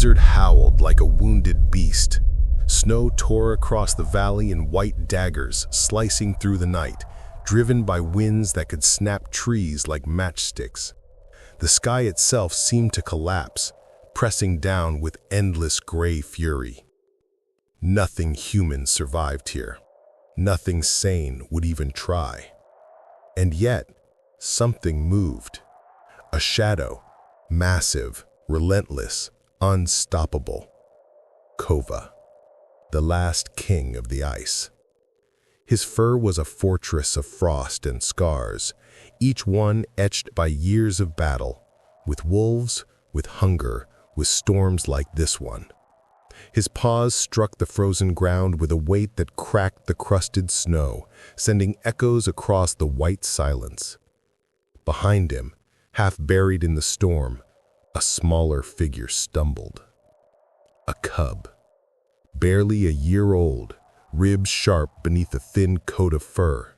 blizzard howled like a wounded beast. Snow tore across the valley in white daggers, slicing through the night, driven by winds that could snap trees like matchsticks. The sky itself seemed to collapse, pressing down with endless gray fury. Nothing human survived here. Nothing sane would even try. And yet, something moved. A shadow, massive, relentless, unstoppable. Kova, the last king of the ice. His fur was a fortress of frost and scars, each one etched by years of battle, with wolves, with hunger, with storms like this one. His paws struck the frozen ground with a weight that cracked the crusted snow, sending echoes across the white silence. Behind him, half buried in the storm, a smaller figure stumbled. A cub, barely a year old, ribs sharp beneath a thin coat of fur.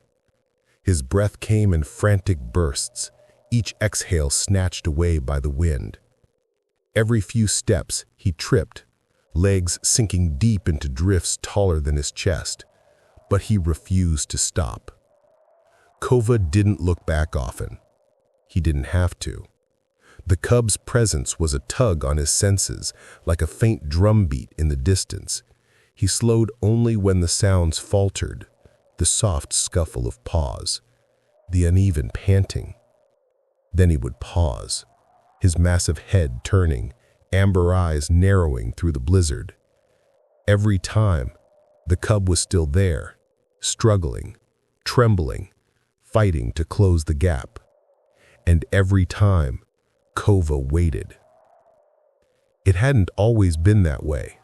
His breath came in frantic bursts, each exhale snatched away by the wind. Every few steps, he tripped, legs sinking deep into drifts taller than his chest, but he refused to stop. Kova didn't look back often. He didn't have to. The cub's presence was a tug on his senses, like a faint drumbeat in the distance. He slowed only when the sounds faltered, the soft scuffle of paws, the uneven panting. Then he would pause, his massive head turning, amber eyes narrowing through the blizzard. Every time, the cub was still there, struggling, trembling, fighting to close the gap. And every time, Kova waited. It hadn't always been that way.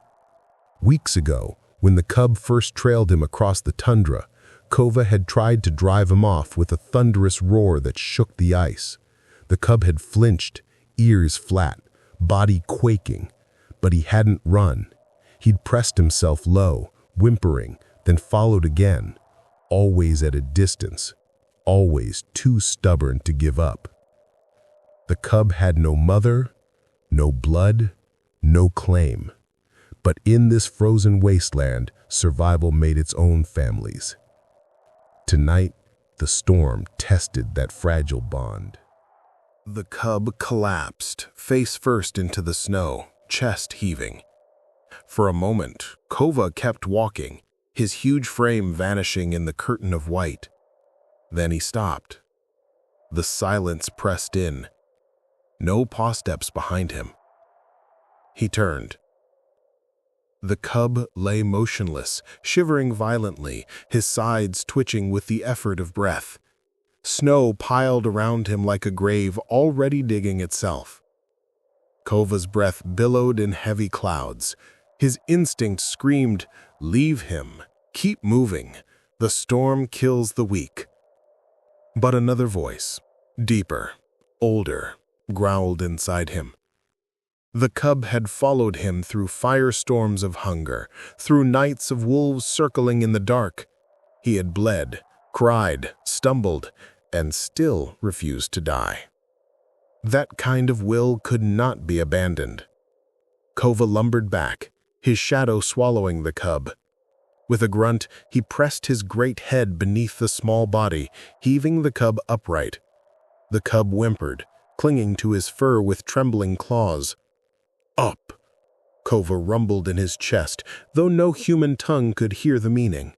Weeks ago, when the cub first trailed him across the tundra, Kova had tried to drive him off with a thunderous roar that shook the ice. The cub had flinched, ears flat, body quaking, but he hadn't run. He'd pressed himself low, whimpering, then followed again, always at a distance, always too stubborn to give up. The cub had no mother, no blood, no claim. But in this frozen wasteland, survival made its own families. Tonight, the storm tested that fragile bond. The cub collapsed, face first into the snow, chest heaving. For a moment, Kova kept walking, his huge frame vanishing in the curtain of white. Then he stopped. The silence pressed in. No paw steps behind him. He turned. The cub lay motionless, shivering violently, his sides twitching with the effort of breath. Snow piled around him like a grave already digging itself. Kova's breath billowed in heavy clouds. His instinct screamed, "Leave him. Keep moving. The storm kills the weak." But another voice, deeper, older, growled inside him. The cub had followed him through firestorms of hunger, through nights of wolves circling in the dark. He had bled, cried, stumbled, and still refused to die. That kind of will could not be abandoned. Kova lumbered back, his shadow swallowing the cub. With a grunt, he pressed his great head beneath the small body, heaving the cub upright. The cub whimpered, clinging to his fur with trembling claws. "Up!" Kova rumbled in his chest, though no human tongue could hear the meaning.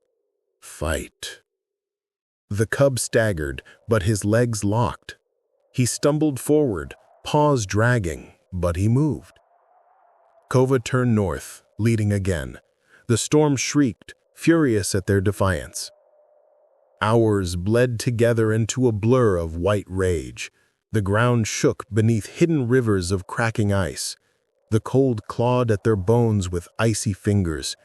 "Fight." The cub staggered, but his legs locked. He stumbled forward, paws dragging, but he moved. Kova turned north, leading again. The storm shrieked, furious at their defiance. Hours bled together into a blur of white rage. The ground shook beneath hidden rivers of cracking ice. The cold clawed at their bones with icy fingers.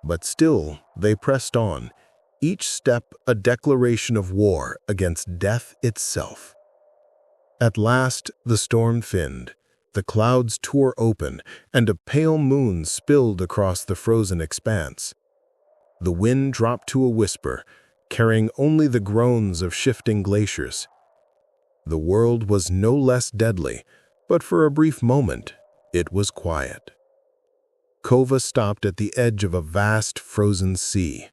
But still, they pressed on, each step a declaration of war against death itself. At last, the storm thinned. The clouds tore open, and a pale moon spilled across the frozen expanse. The wind dropped to a whisper, carrying only the groans of shifting glaciers. The world was no less deadly, but for a brief moment, it was quiet. Kova stopped at the edge of a vast frozen sea.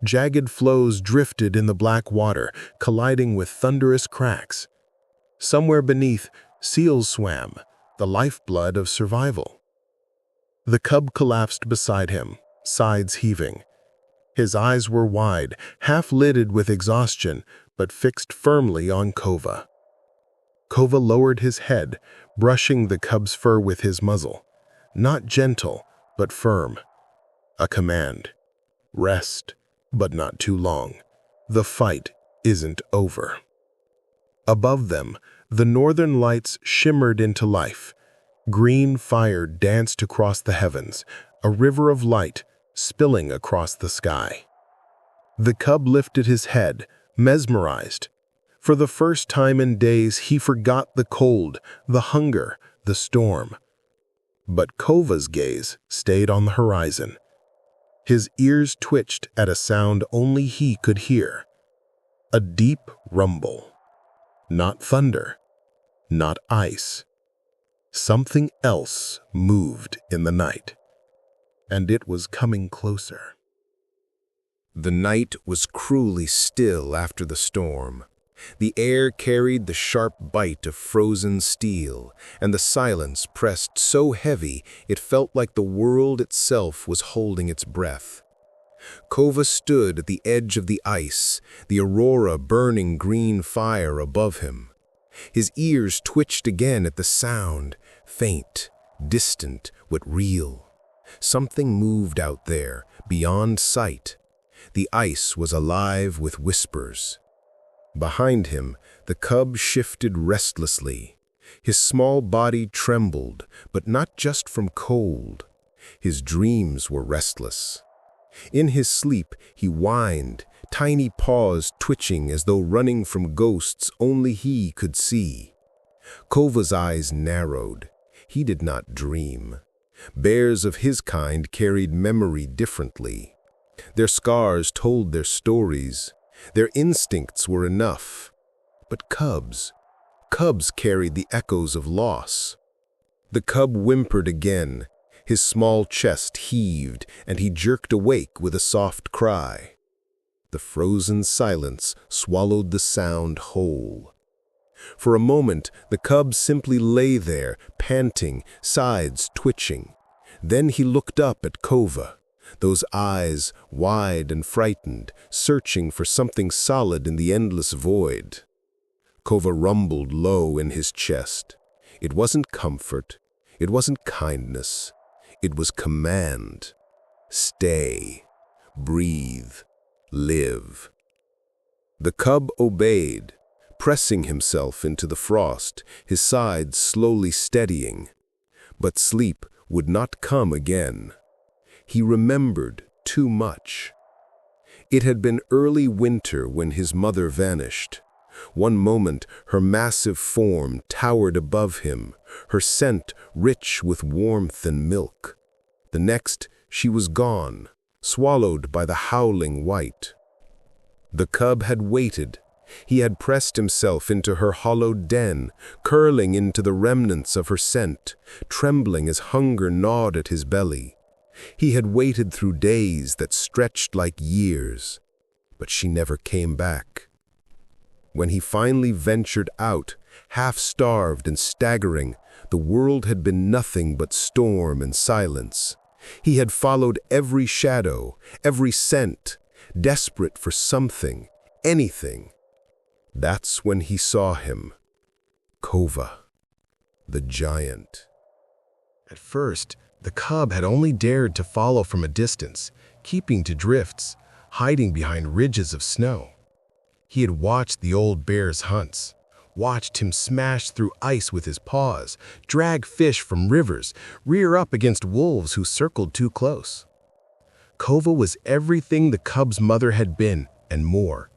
Jagged flows drifted in the black water, colliding with thunderous cracks. Somewhere beneath, seals swam, the lifeblood of survival. The cub collapsed beside him, sides heaving. His eyes were wide, half-lidded with exhaustion, but fixed firmly on Kova. Kova lowered his head, brushing the cub's fur with his muzzle. Not gentle, but firm. A command. Rest, but not too long. The fight isn't over. Above them, the northern lights shimmered into life. Green fire danced across the heavens, a river of light spilling across the sky. The cub lifted his head, mesmerized. For the first time in days, he forgot the cold, the hunger, the storm. But Kova's gaze stayed on the horizon. His ears twitched at a sound only he could hear. A deep rumble. Not thunder, not ice. Something else moved in the night, and it was coming closer. The night was cruelly still after the storm. The air carried the sharp bite of frozen steel, and the silence pressed so heavy it felt like the world itself was holding its breath. Kova stood at the edge of the ice, the aurora burning green fire above him. His ears twitched again at the sound, faint, distant, but real. Something moved out there, beyond sight. The ice was alive with whispers. Behind him, the cub shifted restlessly. His small body trembled, but not just from cold. His dreams were restless. In his sleep, he whined, tiny paws twitching as though running from ghosts only he could see. Kova's eyes narrowed. He did not dream. Bears of his kind carried memory differently. Their scars told their stories. Their instincts were enough. But cubs carried the echoes of loss. The cub whimpered again. His small chest heaved, and he jerked awake with a soft cry. The frozen silence swallowed the sound whole. For a moment, the cub simply lay there, panting, sides twitching. Then he looked up at Kova, those eyes wide and frightened, searching for something solid in the endless void. Kova rumbled low in his chest. It wasn't comfort. It wasn't kindness. It was command. Stay. Breathe. Live. The cub obeyed, pressing himself into the frost, his sides slowly steadying. But sleep would not come again. He remembered too much. It had been early winter when his mother vanished. One moment, her massive form towered above him, her scent rich with warmth and milk. The next, she was gone, swallowed by the howling white. The cub had waited. He had pressed himself into her hollowed den, curling into the remnants of her scent, trembling as hunger gnawed at his belly. He had waited through days that stretched like years, but she never came back. When he finally ventured out, half-starved and staggering, the world had been nothing but storm and silence. He had followed every shadow, every scent, desperate for something, anything. That's when he saw him. Kova, the giant. At first, the cub had only dared to follow from a distance, keeping to drifts, hiding behind ridges of snow. He had watched the old bear's hunts, watched him smash through ice with his paws, drag fish from rivers, rear up against wolves who circled too close. Kova was everything the cub's mother had been, and more.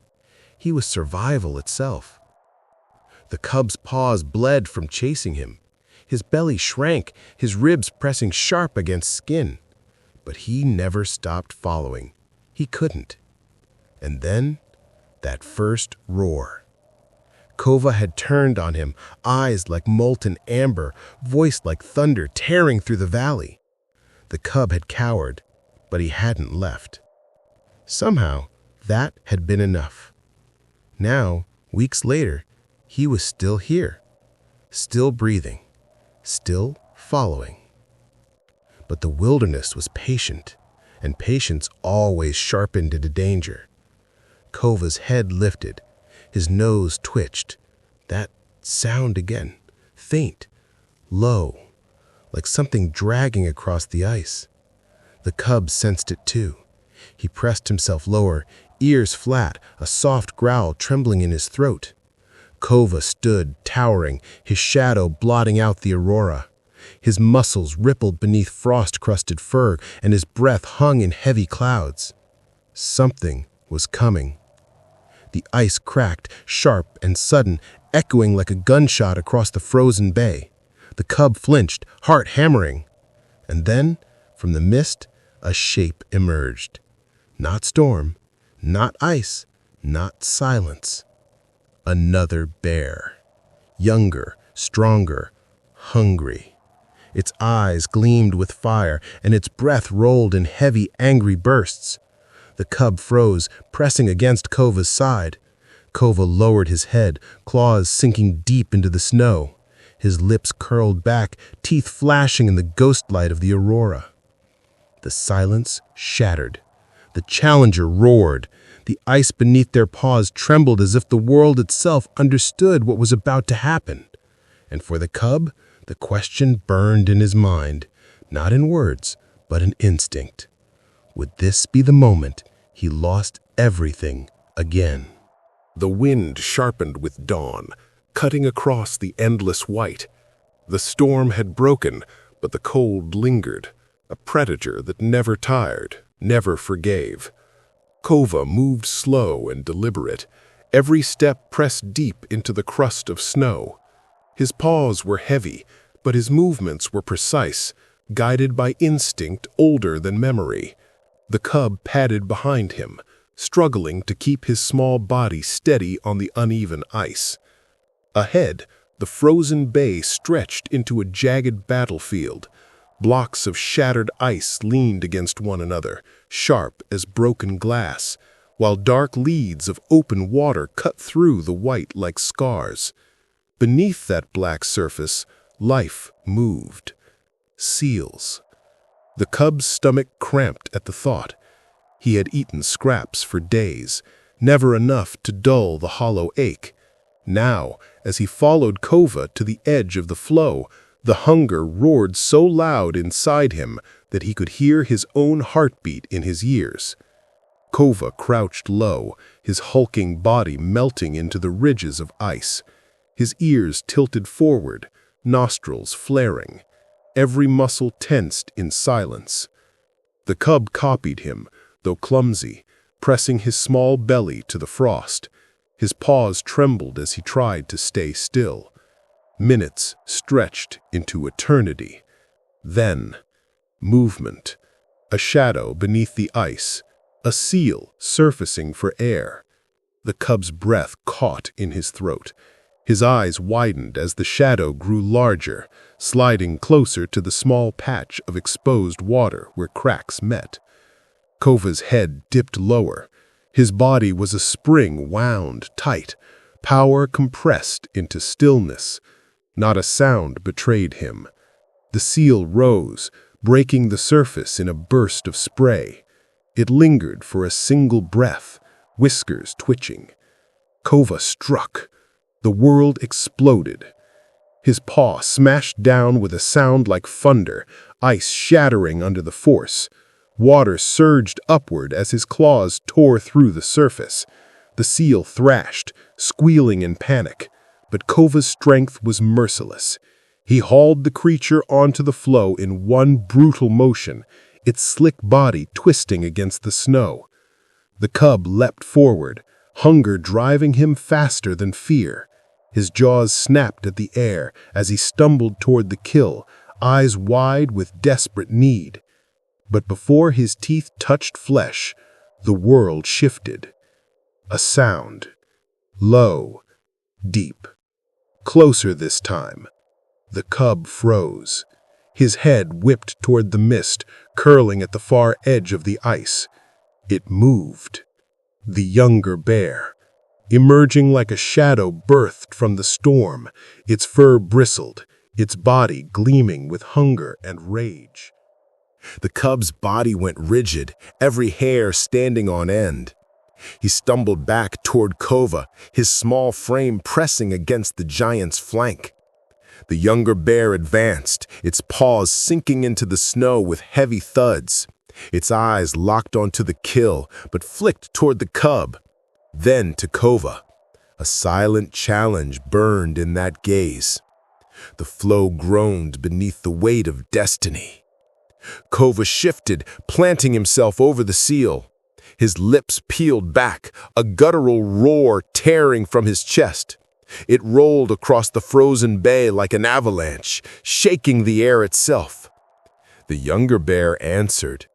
He was survival itself. The cub's paws bled from chasing him. His belly shrank, his ribs pressing sharp against skin. But he never stopped following. He couldn't. And then, that first roar. Kova had turned on him, eyes like molten amber, voice like thunder tearing through the valley. The cub had cowered, but he hadn't left. Somehow, that had been enough. Now, weeks later, he was still here, still breathing, still following. But the wilderness was patient, and patience always sharpened into danger. Kova's head lifted, his nose twitched. That sound again, faint, low, like something dragging across the ice. The cub sensed it too. He pressed himself lower, ears flat, a soft growl trembling in his throat. Kova stood, towering, his shadow blotting out the aurora. His muscles rippled beneath frost-crusted fur, and his breath hung in heavy clouds. Something was coming. The ice cracked, sharp and sudden, echoing like a gunshot across the frozen bay. The cub flinched, heart hammering. And then, from the mist, a shape emerged. Not storm, not ice, not silence. Another bear. Younger, stronger, hungry. Its eyes gleamed with fire, and its breath rolled in heavy, angry bursts. The cub froze, pressing against Kova's side. Kova lowered his head, claws sinking deep into the snow. His lips curled back, teeth flashing in the ghost light of the aurora. The silence shattered. The challenger roared. The ice beneath their paws trembled as if the world itself understood what was about to happen. And for the cub, the question burned in his mind, not in words, but in instinct. Would this be the moment he lost everything again? The wind sharpened with dawn, cutting across the endless white. The storm had broken, but the cold lingered, a predator that never tired, never forgave. Kova moved slow and deliberate, every step pressed deep into the crust of snow. His paws were heavy, but his movements were precise, guided by instinct older than memory. The cub padded behind him, struggling to keep his small body steady on the uneven ice. Ahead, the frozen bay stretched into a jagged battlefield. Blocks of shattered ice leaned against one another, sharp as broken glass, while dark leads of open water cut through the white like scars. Beneath that black surface, life moved. Seals. The cub's stomach cramped at the thought. He had eaten scraps for days, never enough to dull the hollow ache. Now, as he followed Kova to the edge of the flow, the hunger roared so loud inside him that he could hear his own heartbeat in his ears. Kova crouched low, his hulking body melting into the ridges of ice. His ears tilted forward, nostrils flaring, every muscle tensed in silence. The cub copied him, though clumsy, pressing his small belly to the frost. His paws trembled as he tried to stay still. Minutes stretched into eternity. Then, movement. A shadow beneath the ice, a seal surfacing for air. The cub's breath caught in his throat. His eyes widened as the shadow grew larger, sliding closer to the small patch of exposed water where cracks met. Kova's head dipped lower. His body was a spring wound tight, power compressed into stillness. Not a sound betrayed him. The seal rose, breaking the surface in a burst of spray. It lingered for a single breath, whiskers twitching. Kova struck. The world exploded. His paw smashed down with a sound like thunder, ice shattering under the force. Water surged upward as his claws tore through the surface. The seal thrashed, squealing in panic, but Kova's strength was merciless. He hauled the creature onto the floe in one brutal motion, its slick body twisting against the snow. The cub leapt forward, hunger driving him faster than fear. His jaws snapped at the air as he stumbled toward the kill, eyes wide with desperate need. But before his teeth touched flesh, the world shifted. A sound. Low, deep. Closer this time. The cub froze. his head whipped toward the mist, curling at the far edge of the ice. It moved. The younger bear, emerging like a shadow birthed from the storm, its fur bristled, its body gleaming with hunger and rage. The cub's body went rigid, every hair standing on end. He stumbled back toward Kova, his small frame pressing against the giant's flank. The younger bear advanced, its paws sinking into the snow with heavy thuds. Its eyes locked onto the kill, but flicked toward the cub, then to Kova. A silent challenge burned in that gaze. The flow groaned beneath the weight of destiny. Kova shifted, planting himself over the seal. His lips peeled back, a guttural roar tearing from his chest. It rolled across the frozen bay like an avalanche, shaking the air itself. The younger bear answered.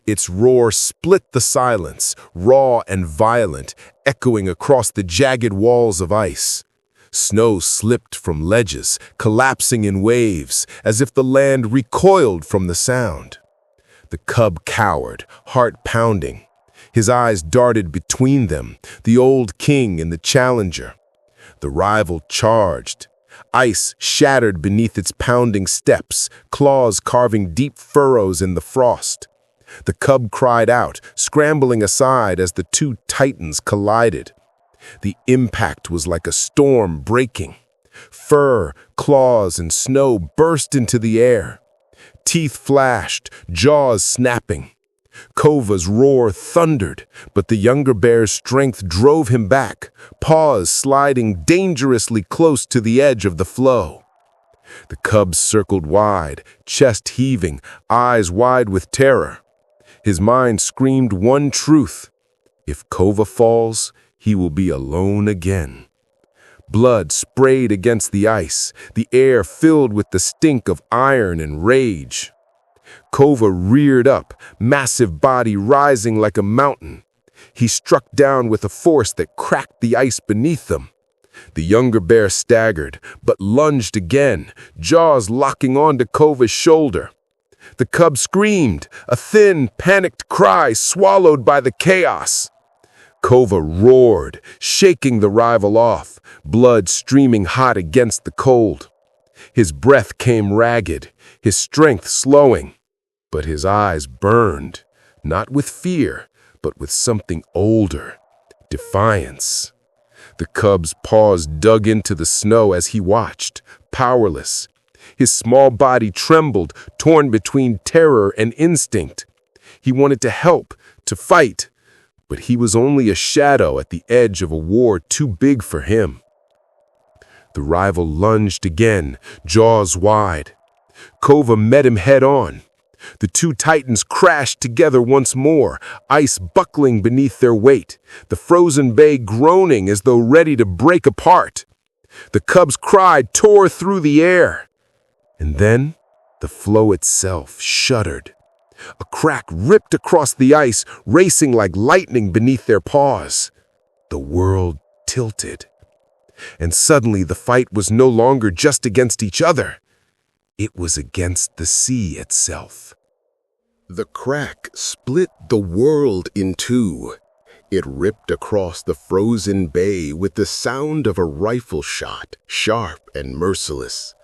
Its roar split the silence, raw and violent, echoing across the jagged walls of ice. Snow slipped from ledges, collapsing in waves, as if the land recoiled from the sound. The cub cowered, heart pounding. His eyes darted between them, the old king and the challenger. The rival charged. Ice shattered beneath its pounding steps, claws carving deep furrows in the frost. The cub cried out, scrambling aside as the two titans collided. The impact was like a storm breaking. Fur, claws, and snow burst into the air. Teeth flashed, jaws snapping. Kova's roar thundered, but the younger bear's strength drove him back, paws sliding dangerously close to the edge of the flow. The cub circled wide, chest heaving, eyes wide with terror. His mind screamed one truth. If Kova falls, he will be alone again. Blood sprayed against the ice, the air filled with the stink of iron and rage. Kova reared up, massive body rising like a mountain. He struck down with a force that cracked the ice beneath them. The younger bear staggered, but lunged again, jaws locking onto Kova's shoulder. The cub screamed, a thin, panicked cry swallowed by the chaos. Kova roared, shaking the rival off, blood streaming hot against the cold. His breath came ragged, his strength slowing, but his eyes burned, not with fear, but with something older, defiance. The cub's paws dug into the snow as he watched, powerless. His small body trembled, torn between terror and instinct. He wanted to help, to fight, but he was only a shadow at the edge of a war too big for him. The rival lunged again, jaws wide. Kova met him head on. The two titans crashed together once more, ice buckling beneath their weight, the frozen bay groaning as though ready to break apart. The cub's cry tore through the air. And then the flow itself shuddered. A crack ripped across the ice, racing like lightning beneath their paws. The world tilted. And suddenly the fight was no longer just against each other. It was against the sea itself. The crack split the world in two. It ripped across the frozen bay with the sound of a rifle shot, sharp and merciless.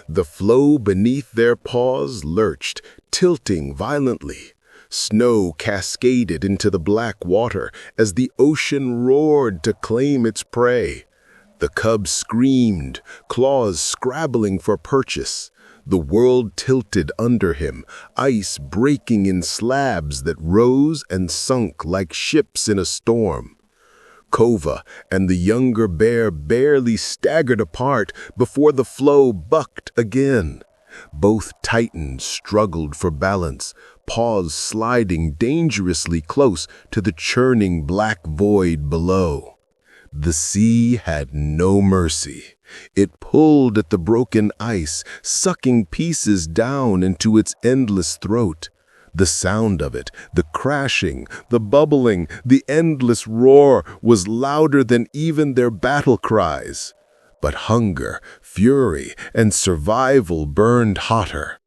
The flow beneath their paws lurched, tilting violently. Snow cascaded into the black water as the ocean roared to claim its prey. The cub screamed, claws scrabbling for purchase. The world tilted under him, ice breaking in slabs that rose and sunk like ships in a storm. Kova and the younger bear barely staggered apart before the flow bucked again. Both titans struggled for balance, paws sliding dangerously close to the churning black void below. The sea had no mercy. It pulled at the broken ice, sucking pieces down into its endless throat. The sound of it, the crashing, the bubbling, the endless roar was louder than even their battle cries. But hunger, fury, and survival burned hotter.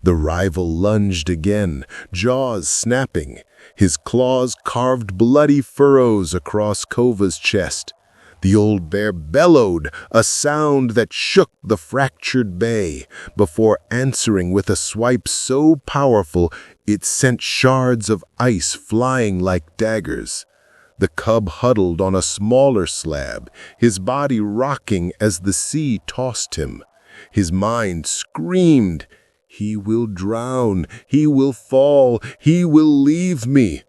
The rival lunged again, jaws snapping. His claws carved bloody furrows across Kova's chest. The old bear bellowed, a sound that shook the fractured bay, before answering with a swipe so powerful it sent shards of ice flying like daggers. The cub huddled on a smaller slab, his body rocking as the sea tossed him. His mind screamed, "He will drown, he will fall, he will leave me."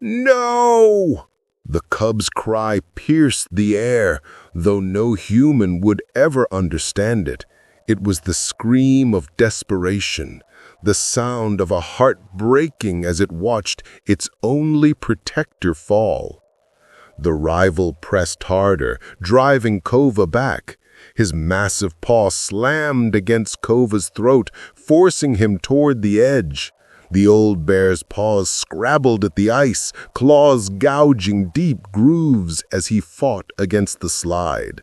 "No!" The cub's cry pierced the air, though no human would ever understand it. It was the scream of desperation, the sound of a heart breaking as it watched its only protector fall. The rival pressed harder, driving Kova back. His massive paw slammed against Kova's throat, forcing him toward the edge. The old bear's paws scrabbled at the ice, claws gouging deep grooves as he fought against the slide.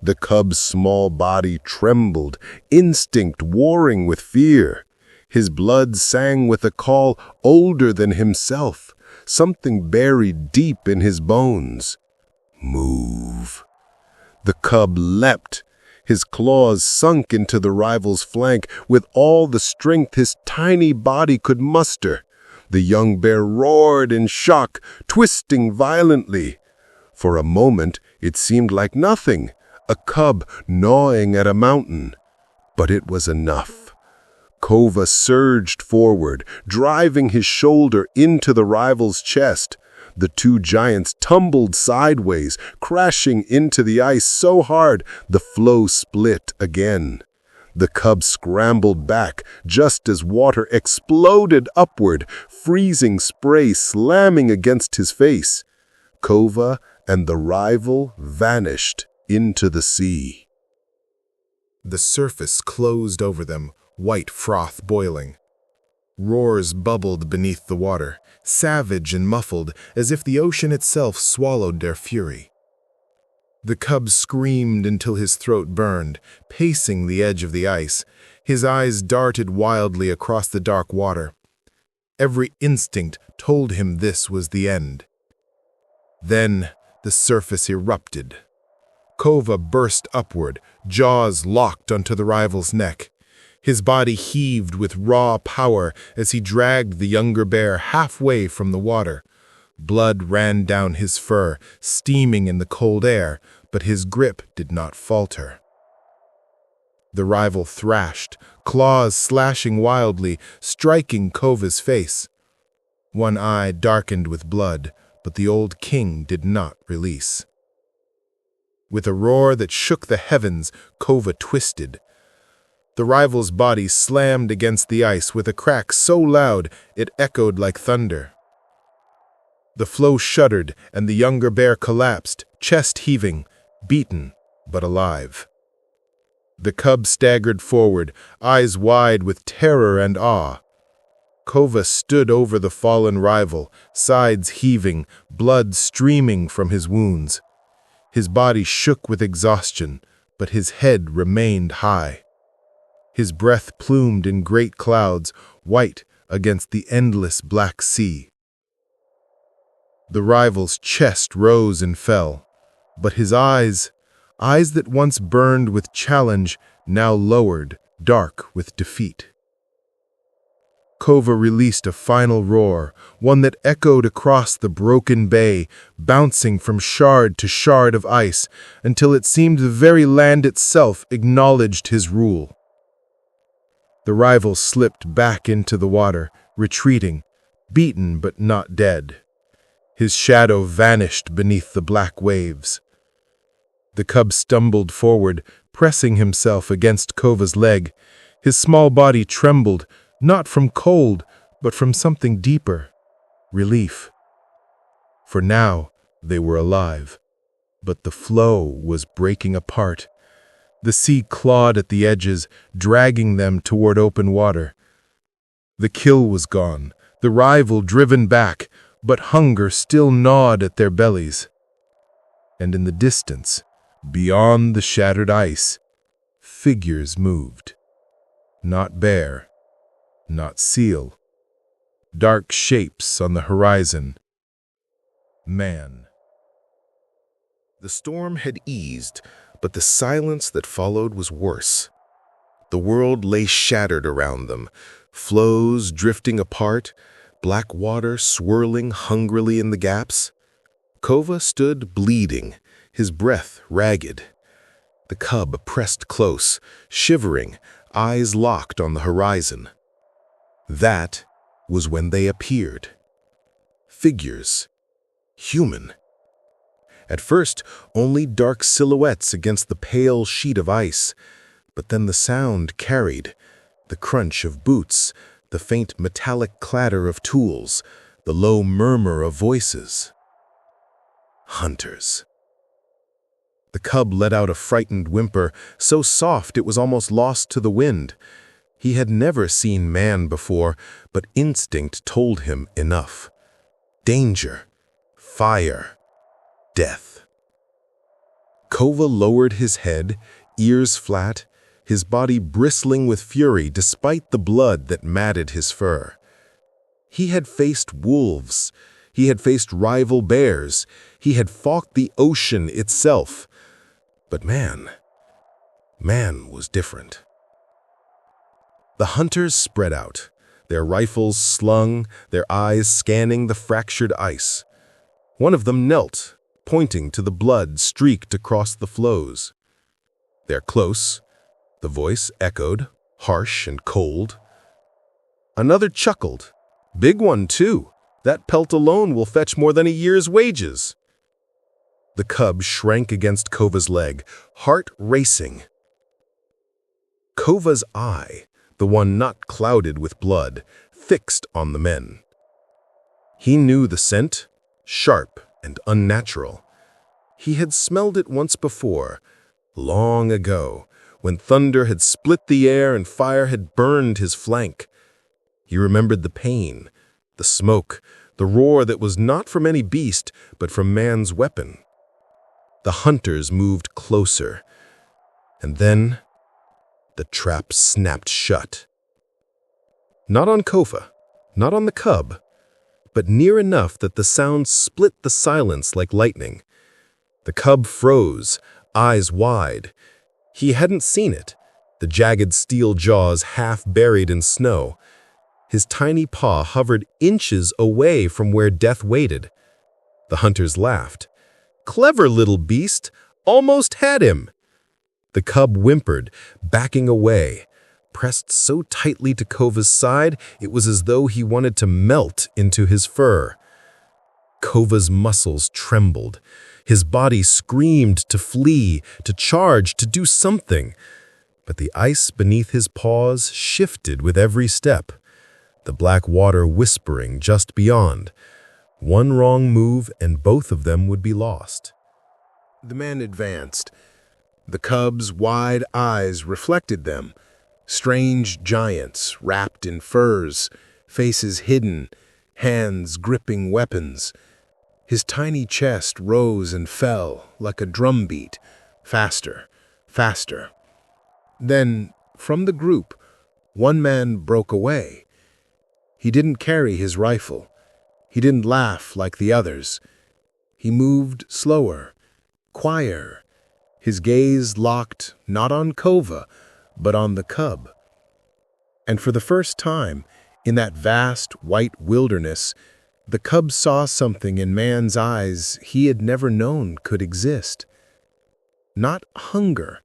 The cub's small body trembled, instinct warring with fear. His blood sang with a call older than himself, something buried deep in his bones. Move. The cub leapt. His claws sunk into the rival's flank with all the strength his tiny body could muster. The young bear roared in shock, twisting violently. For a moment, it seemed like nothing, a cub gnawing at a mountain. But it was enough. Kova surged forward, driving his shoulder into the rival's chest. The two giants tumbled sideways, crashing into the ice so hard the floe split again. The cub scrambled back just as water exploded upward, freezing spray slamming against his face. Kova and the rival vanished into the sea. The surface closed over them, white froth boiling. Roars bubbled beneath the water, savage and muffled, as if the ocean itself swallowed their fury. The cub screamed until his throat burned, pacing the edge of the ice. His eyes darted wildly across the dark water. Every instinct told him this was the end. Then the surface erupted. Kova burst upward, jaws locked onto the rival's neck. His body heaved with raw power as he dragged the younger bear halfway from the water. Blood ran down his fur, steaming in the cold air, but his grip did not falter. The rival thrashed, claws slashing wildly, striking Kova's face. One eye darkened with blood, but the old king did not release. With a roar that shook the heavens, Kova twisted. The rival's body slammed against the ice with a crack so loud it echoed like thunder. The floe shuddered and the younger bear collapsed, chest heaving, beaten but alive. The cub staggered forward, eyes wide with terror and awe. Kova stood over the fallen rival, sides heaving, blood streaming from his wounds. His body shook with exhaustion, but his head remained high. His breath plumed in great clouds, white against the endless black sea. The rival's chest rose and fell, but his eyes that once burned with challenge, now lowered, dark with defeat. Kova released a final roar, one that echoed across the broken bay, bouncing from shard to shard of ice, until it seemed the very land itself acknowledged his rule. The rival slipped back into the water, retreating, beaten but not dead. His shadow vanished beneath the black waves. The cub stumbled forward, pressing himself against Kova's leg. His small body trembled, not from cold, but from something deeper, relief. For now they were alive, but the floe was breaking apart. The sea clawed at the edges, dragging them toward open water. The kill was gone, the rival driven back, but hunger still gnawed at their bellies. And in the distance, beyond the shattered ice, figures moved. Not bare, not seal. Dark shapes on the horizon. Man. The storm had eased, but the silence that followed was worse. The world lay shattered around them, floes drifting apart, black water swirling hungrily in the gaps. Kova stood bleeding, his breath ragged. The cub pressed close, shivering, eyes locked on the horizon. That was when they appeared. Figures. Human. At first, only dark silhouettes against the pale sheet of ice, but then the sound carried, the crunch of boots, the faint metallic clatter of tools, the low murmur of voices. Hunters. The cub let out a frightened whimper, so soft it was almost lost to the wind. He had never seen man before, but instinct told him enough. Danger, fire, death. Kova lowered his head, ears flat, his body bristling with fury despite the blood that matted his fur. He had faced wolves. He had faced rival bears. He had fought the ocean itself. But man was different. The hunters spread out, their rifles slung, their eyes scanning the fractured ice. One of them knelt, pointing to the blood streaked across the floes. They're close. The voice echoed, harsh and cold. Another chuckled. Big one, too. That pelt alone will fetch more than a year's wages. The cub shrank against Kova's leg, heart racing. Kova's eye, the one not clouded with blood, fixed on the men. He knew the scent, sharp and unnatural. He had smelled it once before, long ago, when thunder had split the air and fire had burned his flank. He remembered the pain, the smoke, the roar that was not from any beast, but from man's weapon. The hunters moved closer, and then the trap snapped shut. Not on Kova, not on the cub, but near enough that the sound split the silence like lightning. The cub froze, eyes wide. He hadn't seen it, the jagged steel jaws half buried in snow. His tiny paw hovered inches away from where death waited. The hunters laughed. Clever little beast, almost had him. The cub whimpered, backing away. Pressed so tightly to Kova's side, it was as though he wanted to melt into his fur. Kova's muscles trembled. His body screamed to flee, to charge, to do something. But the ice beneath his paws shifted with every step, the black water whispering just beyond. One wrong move and both of them would be lost. The man advanced. The cub's wide eyes reflected them. Strange giants wrapped in furs, faces hidden, hands gripping weapons. His tiny chest rose and fell like a drumbeat, faster, faster. Then, from the group, one man broke away. He didn't carry his rifle. He didn't laugh like the others. He moved slower, quieter, his gaze locked not on Kova, but on the cub. And for the first time, in that vast white wilderness, the cub saw something in man's eyes he had never known could exist. Not hunger,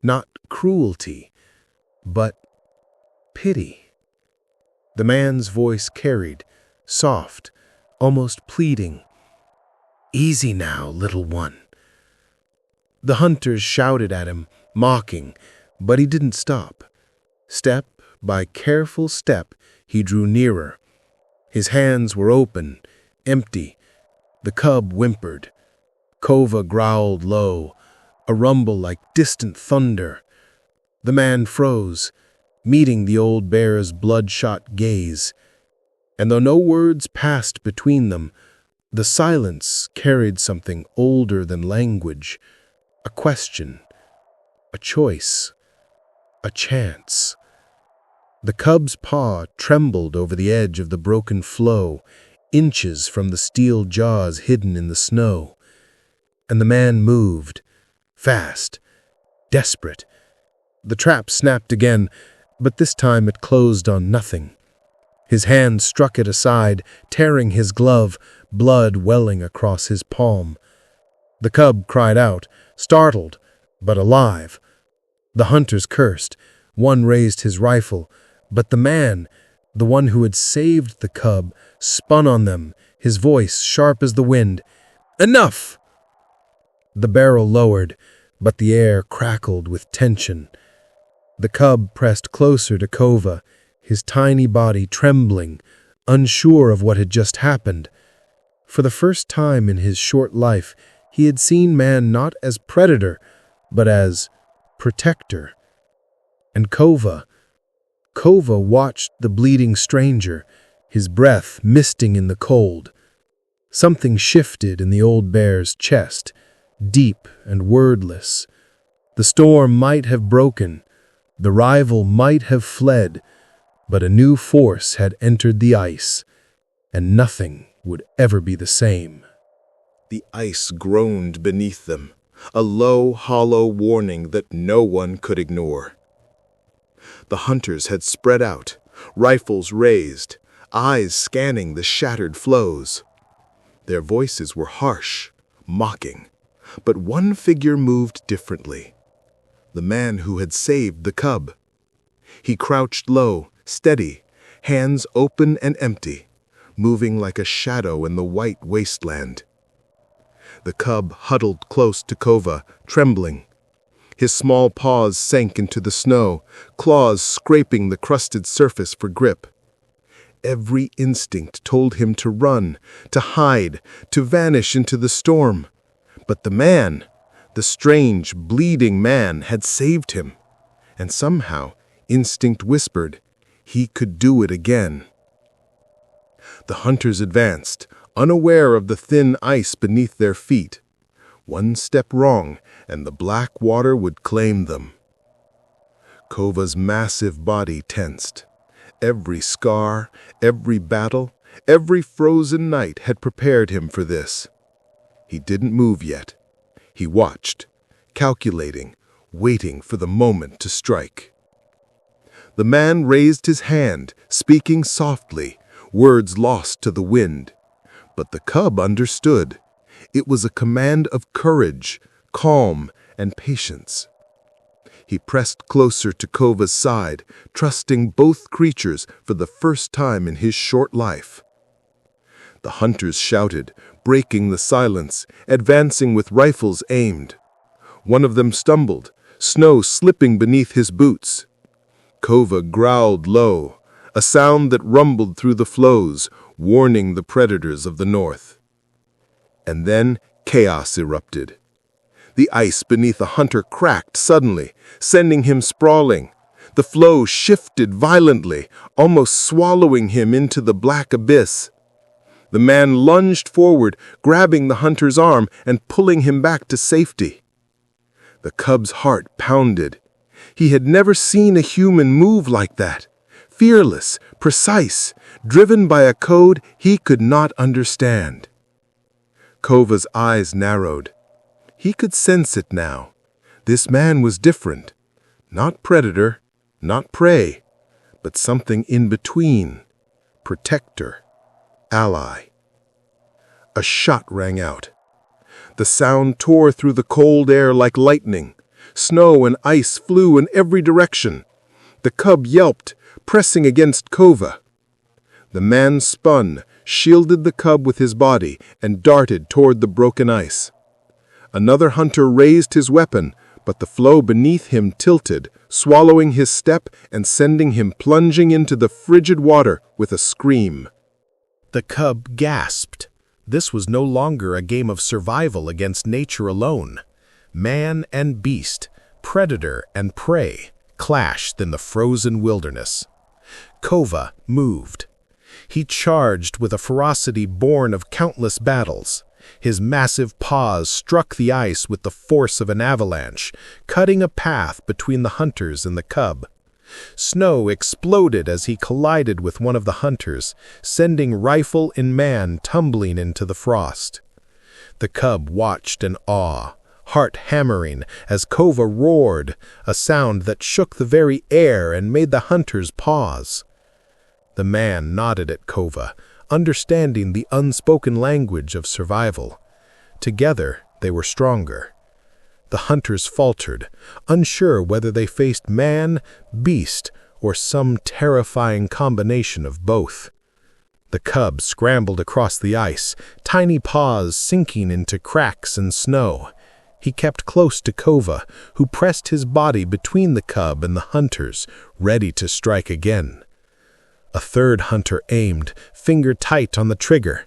not cruelty, but pity. The man's voice carried, soft, almost pleading. Easy now, little one. The hunters shouted at him, mocking, but he didn't stop. Step by careful step, he drew nearer. His hands were open, empty. The cub whimpered. Kova growled low, a rumble like distant thunder. The man froze, meeting the old bear's bloodshot gaze. And though no words passed between them, the silence carried something older than language, a question, a choice, a chance. The cub's paw trembled over the edge of the broken floe, inches from the steel jaws hidden in the snow. And the man moved, fast, desperate. The trap snapped again, but this time it closed on nothing. His hand struck it aside, tearing his glove, blood welling across his palm. The cub cried out, startled, but alive. The hunters cursed. One raised his rifle, but the man, the one who had saved the cub, spun on them, his voice sharp as the wind. "Enough!" The barrel lowered, but the air crackled with tension. The cub pressed closer to Kova, his tiny body trembling, unsure of what had just happened. For the first time in his short life, he had seen man not as predator, but as protector. And Kova watched the bleeding stranger, his breath misting in the cold. Something shifted in the old bear's chest, deep and wordless. The storm might have broken, the rival might have fled, but a new force had entered the ice, and nothing would ever be the same. The ice groaned beneath them, a low, hollow warning that no one could ignore. The hunters had spread out, rifles raised, eyes scanning the shattered floes. Their voices were harsh, mocking, but one figure moved differently. The man who had saved the cub. He crouched low, steady, hands open and empty, moving like a shadow in the white wasteland. The cub huddled close to Kova, trembling. His small paws sank into the snow, claws scraping the crusted surface for grip. Every instinct told him to run, to hide, to vanish into the storm. But the man, the strange, bleeding man, had saved him. And somehow, instinct whispered, he could do it again. The hunters advanced, unaware of the thin ice beneath their feet. One step wrong, and the black water would claim them. Kova's massive body tensed. Every scar, every battle, every frozen night had prepared him for this. He didn't move yet. He watched, calculating, waiting for the moment to strike. The man raised his hand, speaking softly, words lost to the wind. But the cub understood. It was a command of courage, calm, and patience. He pressed closer to Kova's side, trusting both creatures for the first time in his short life. The hunters shouted, breaking the silence, advancing with rifles aimed. One of them stumbled, snow slipping beneath his boots. Kova growled low, a sound that rumbled through the floes, warning the predators of the north. And then chaos erupted. The ice beneath the hunter cracked suddenly, sending him sprawling. The floe shifted violently, almost swallowing him into the black abyss. The man lunged forward, grabbing the hunter's arm and pulling him back to safety. The cub's heart pounded. He had never seen a human move like that. Fearless, precise, driven by a code he could not understand. Kova's eyes narrowed. He could sense it now. This man was different. Not predator, not prey, but something in between. Protector, ally. A shot rang out. The sound tore through the cold air like lightning. Snow and ice flew in every direction. The cub yelped, pressing against Kova. The man spun, shielded the cub with his body, and darted toward the broken ice. Another hunter raised his weapon, but the floe beneath him tilted, swallowing his step and sending him plunging into the frigid water with a scream. The cub gasped. This was no longer a game of survival against nature alone. Man and beast, predator and prey, clashed in the frozen wilderness. Kova moved. He charged with a ferocity born of countless battles. His massive paws struck the ice with the force of an avalanche, cutting a path between the hunters and the cub. Snow exploded as he collided with one of the hunters, sending rifle and man tumbling into the frost. The cub watched in awe, heart hammering, as Kova roared, a sound that shook the very air and made the hunters pause. The man nodded at Kova, understanding the unspoken language of survival. Together, they were stronger. The hunters faltered, unsure whether they faced man, beast, or some terrifying combination of both. The cub scrambled across the ice, tiny paws sinking into cracks and snow. He kept close to Kova, who pressed his body between the cub and the hunters, ready to strike again. A third hunter aimed, finger tight on the trigger,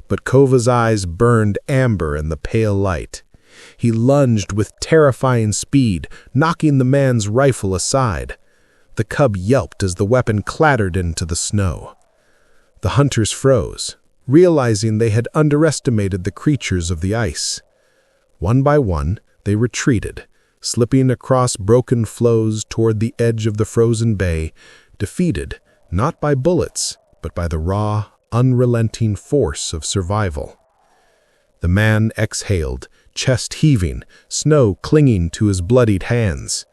but Kova's eyes burned amber in the pale light. He lunged with terrifying speed, knocking the man's rifle aside. The cub yelped as the weapon clattered into the snow. The hunters froze, realizing they had underestimated the creatures of the ice. One by one, they retreated, slipping across broken floes toward the edge of the frozen bay, defeated not by bullets, but by the raw, unrelenting force of survival. The man exhaled, chest heaving, snow clinging to his bloodied hands.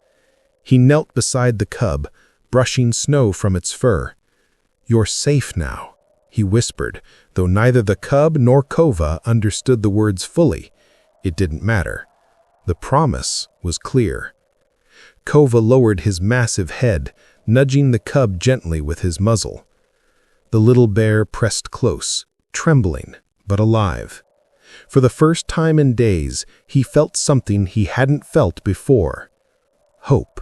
He knelt beside the cub, brushing snow from its fur. "You're safe now," he whispered, though neither the cub nor Kova understood the words fully. It didn't matter. The promise was clear. Kova lowered his massive head, nudging the cub gently with his muzzle. The little bear pressed close, trembling, but alive. For the first time in days, he felt something he hadn't felt before: hope.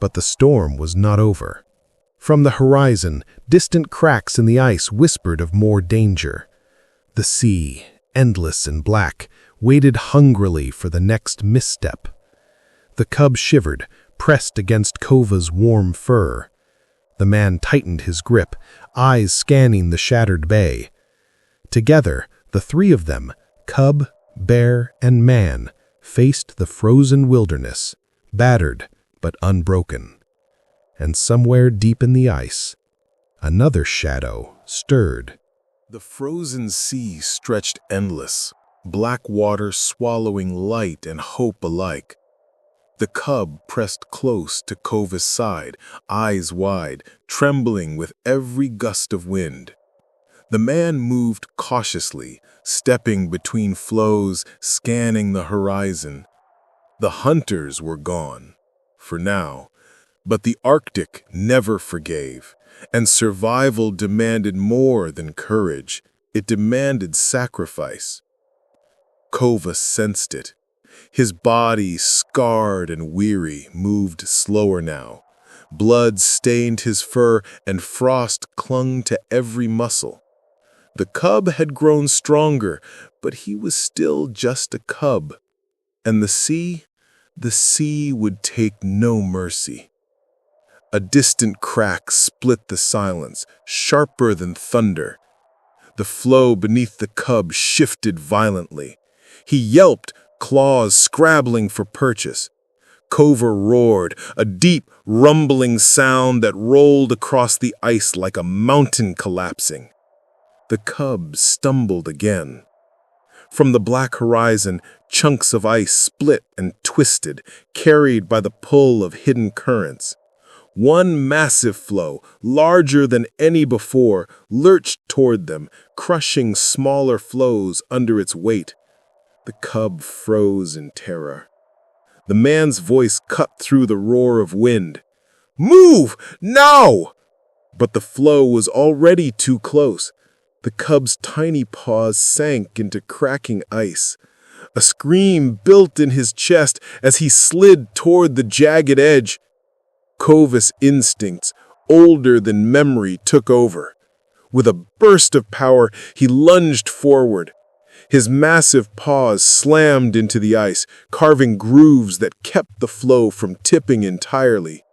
But the storm was not over. From the horizon, distant cracks in the ice whispered of more danger. The sea, endless and black, waited hungrily for the next misstep. The cub shivered, pressed against Kova's warm fur. The man tightened his grip, eyes scanning the shattered bay. Together, the three of them, cub, bear, and man, faced the frozen wilderness, battered but unbroken. And somewhere deep in the ice, another shadow stirred. The frozen sea stretched endless, black water swallowing light and hope alike. The cub pressed close to Kova's side, eyes wide, trembling with every gust of wind. The man moved cautiously, stepping between floes, scanning the horizon. The hunters were gone, for now, but the Arctic never forgave, and survival demanded more than courage. It demanded sacrifice. Kova sensed it. His body, scarred and weary, moved slower now. Blood stained his fur, and frost clung to every muscle. The cub had grown stronger, but he was still just a cub. And the sea would take no mercy. A distant crack split the silence, sharper than thunder. The floe beneath the cub shifted violently. He yelped, claws scrabbling for purchase. Kova roared, a deep, rumbling sound that rolled across the ice like a mountain collapsing. The cub stumbled again. From the black horizon, chunks of ice split and twisted, carried by the pull of hidden currents. One massive floe, larger than any before, lurched toward them, crushing smaller floes under its weight. The cub froze in terror. The man's voice cut through the roar of wind. "Move! Now!" But the floe was already too close. The cub's tiny paws sank into cracking ice. A scream built in his chest as he slid toward the jagged edge. Kova's instincts, older than memory, took over. With a burst of power, he lunged forward. His massive paws slammed into the ice, carving grooves that kept the floe from tipping entirely.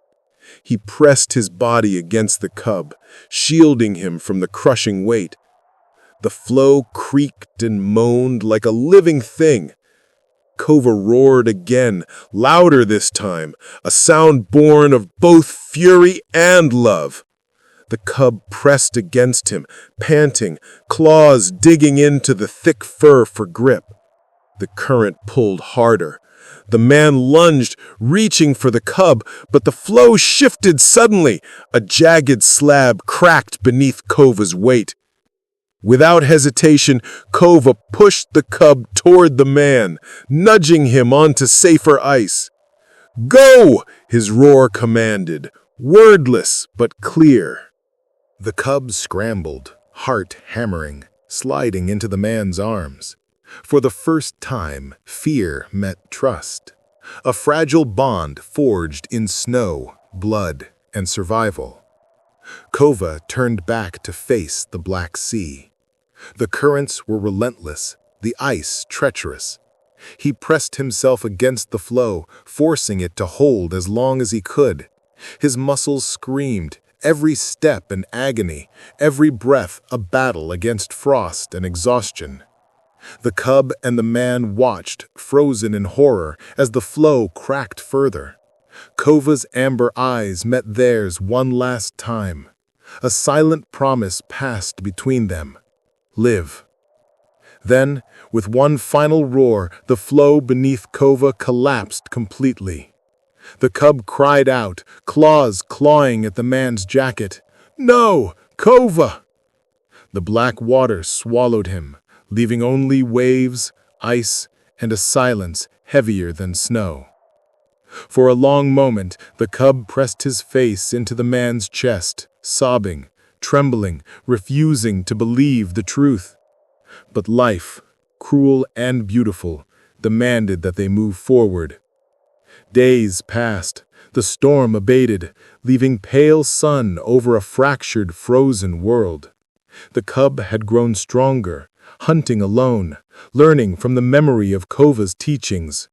He pressed his body against the cub, shielding him from the crushing weight. The floe creaked and moaned like a living thing. Kova roared again, louder this time, a sound born of both fury and love. The cub pressed against him, panting, claws digging into the thick fur for grip. The current pulled harder. The man lunged, reaching for the cub, but the flow shifted suddenly. A jagged slab cracked beneath Kova's weight. Without hesitation, Kova pushed the cub toward the man, nudging him onto safer ice. "Go!" his roar commanded, wordless but clear. The cub scrambled, heart hammering, sliding into the man's arms. For the first time, fear met trust. A fragile bond forged in snow, blood, and survival. Kova turned back to face the Black Sea. The currents were relentless, the ice treacherous. He pressed himself against the flow, forcing it to hold as long as he could. His muscles screamed, every step an agony, every breath a battle against frost and exhaustion. The cub and the man watched, frozen in horror, as the flow cracked further. Kova's amber eyes met theirs one last time. A silent promise passed between them. Live. Then, with one final roar, the flow beneath Kova collapsed completely. The cub cried out, claws clawing at the man's jacket. "No! Kova!" The black water swallowed him, leaving only waves, ice, and a silence heavier than snow. For a long moment, the cub pressed his face into the man's chest, sobbing, trembling, refusing to believe the truth. But life, cruel and beautiful, demanded that they move forward. Days passed, the storm abated, leaving pale sun over a fractured, frozen world. The cub had grown stronger, hunting alone, learning from the memory of Kova's teachings.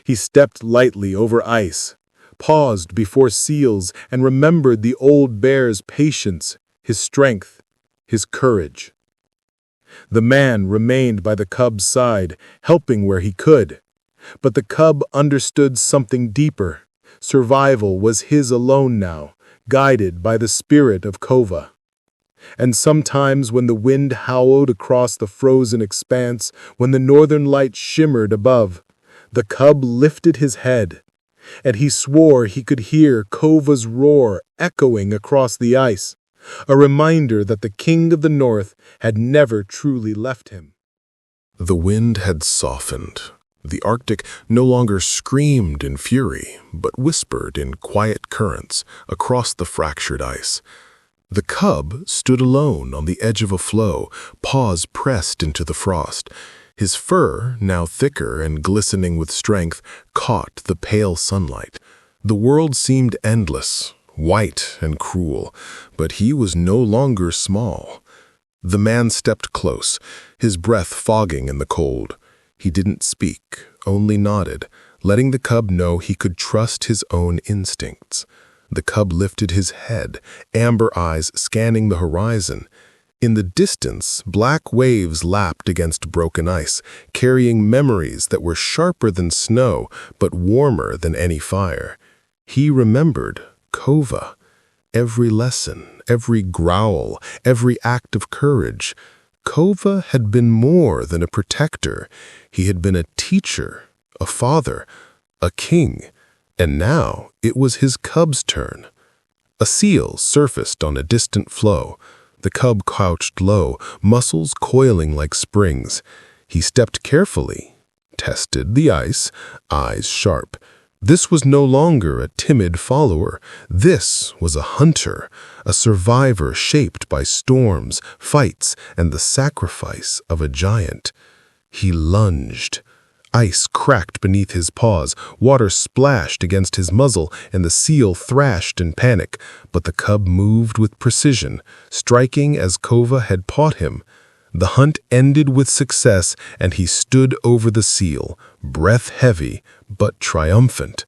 He stepped lightly over ice, paused before seals, and remembered the old bear's patience, his strength, his courage. The man remained by the cub's side, helping where he could. But the cub understood something deeper. Survival was his alone now, guided by the spirit of Kova. And sometimes when the wind howled across the frozen expanse, when the northern light shimmered above, the cub lifted his head, and he swore he could hear Kova's roar echoing across the ice, a reminder that the king of the north had never truly left him. The wind had softened. The Arctic no longer screamed in fury, but whispered in quiet currents across the fractured ice. The cub stood alone on the edge of a floe, paws pressed into the frost. His fur, now thicker and glistening with strength, caught the pale sunlight. The world seemed endless, white and cruel, but he was no longer small. The man stepped close, his breath fogging in the cold. He didn't speak, only nodded, letting the cub know he could trust his own instincts. The cub lifted his head, amber eyes scanning the horizon. In the distance, black waves lapped against broken ice, carrying memories that were sharper than snow, but warmer than any fire. He remembered Kova. Every lesson, every growl, every act of courage. Kova had been more than a protector. He had been a teacher, a father, a king. And now it was his cub's turn. A seal surfaced on a distant floe. The cub crouched low, muscles coiling like springs. He stepped carefully, tested the ice, eyes sharp. This was no longer a timid follower. This was a hunter, a survivor shaped by storms, fights, and the sacrifice of a giant. He lunged. Ice cracked beneath his paws, water splashed against his muzzle, and the seal thrashed in panic. But the cub moved with precision, striking as Kova had taught him. The hunt ended with success, and he stood over the seal, breath heavy but triumphant.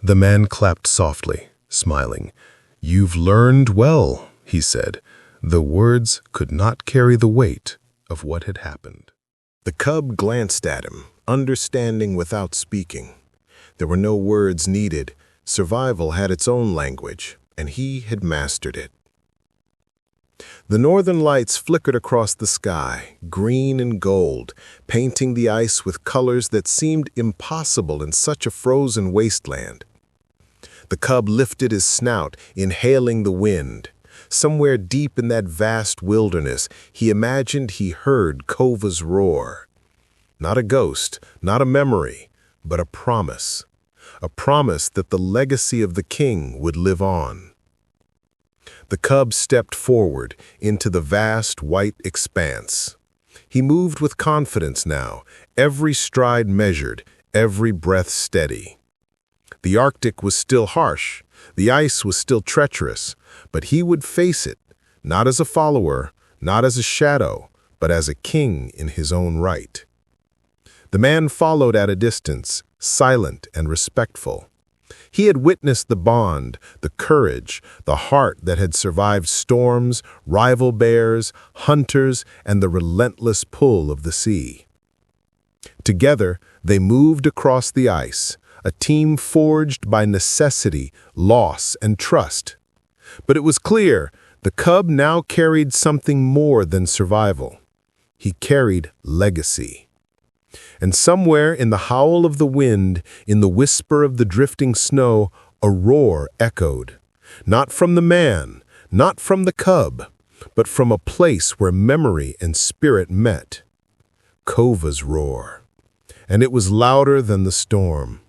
The man clapped softly, smiling. "You've learned well," he said. The words could not carry the weight of what had happened. The cub glanced at him, understanding without speaking. There were no words needed. Survival had its own language, and he had mastered it. The northern lights flickered across the sky, green and gold, painting the ice with colors that seemed impossible in such a frozen wasteland. The cub lifted his snout, inhaling the wind. Somewhere deep in that vast wilderness, he imagined he heard Kova's roar. Not a ghost, not a memory, but a promise. A promise that the legacy of the king would live on. The cub stepped forward into the vast white expanse. He moved with confidence now, every stride measured, every breath steady. The Arctic was still harsh, the ice was still treacherous, but he would face it, not as a follower, not as a shadow, but as a king in his own right. The man followed at a distance, silent and respectful. He had witnessed the bond, the courage, the heart that had survived storms, rival bears, hunters, and the relentless pull of the sea. Together, they moved across the ice, a team forged by necessity, loss, and trust. But it was clear the cub now carried something more than survival. He carried legacy. And somewhere in the howl of the wind, in the whisper of the drifting snow, a roar echoed. Not from the man, not from the cub, but from a place where memory and spirit met. Kova's roar. And it was louder than the storm.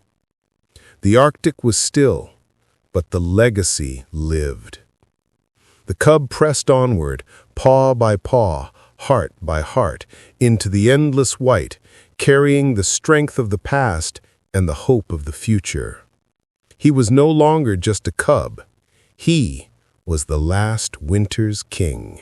The Arctic was still, but the legacy lived. The cub pressed onward, paw by paw, heart by heart, into the endless white, carrying the strength of the past and the hope of the future. He was no longer just a cub. He was the last winter's king.